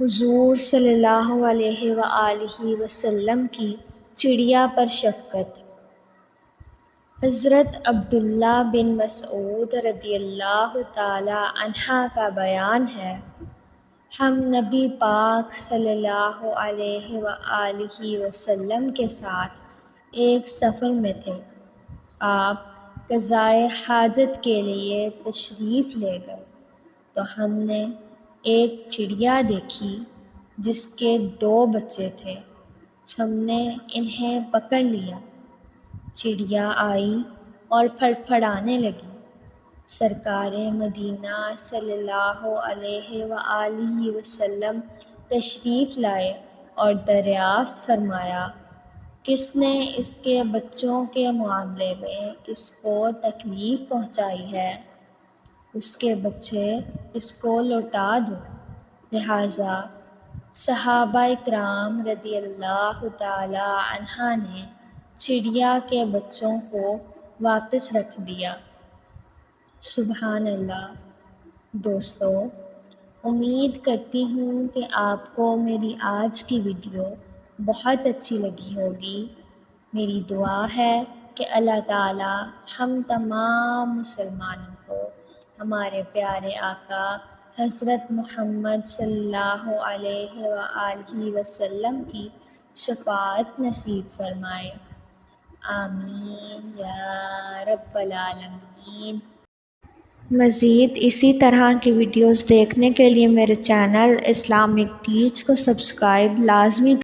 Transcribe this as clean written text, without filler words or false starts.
حضور صلی اللہ علیہ وآلہ وسلم کی چڑیا پر شفقت۔ حضرت عبداللہ بن مسعود رضی اللہ تعالی عنہ کا بیان ہے، ہم نبی پاک صلی اللہ علیہ وآلہ وسلم کے ساتھ ایک سفر میں تھے۔ آپ قضائے حاجت کے لیے تشریف لے گئے تو ہم نے ایک چڑیا دیکھی جس کے 2 بچے تھے۔ ہم نے انہیں پکڑ لیا۔ چڑیا آئی اور پھڑپھڑانے لگی۔ سرکار مدینہ صلی اللہ علیہ وآلہ وسلم تشریف لائے اور دریافت فرمایا، کس نے اس کے بچوں کے معاملے میں اس کو تکلیف پہنچائی ہے؟ اس کے بچے اس کو لوٹا دو۔ لہٰذا صحابہ کرام رضی اللہ تعالی عنہ نے چڑیا کے بچوں کو واپس رکھ دیا۔ سبحان اللہ۔ دوستو، امید کرتی ہوں کہ آپ کو میری آج کی ویڈیو بہت اچھی لگی ہوگی۔ میری دعا ہے کہ اللہ تعالی ہم تمام مسلمانوں کو ہمارے پیارے آقا حضرت محمد صلی اللہ علیہ وآلہ وسلم کی شفاعت نصیب فرمائے۔ آمین یا رب العالمین۔ مزید اسی طرح کی ویڈیوز دیکھنے کے لیے میرے چینل اسلامک ٹیچ کو سبسکرائب لازمی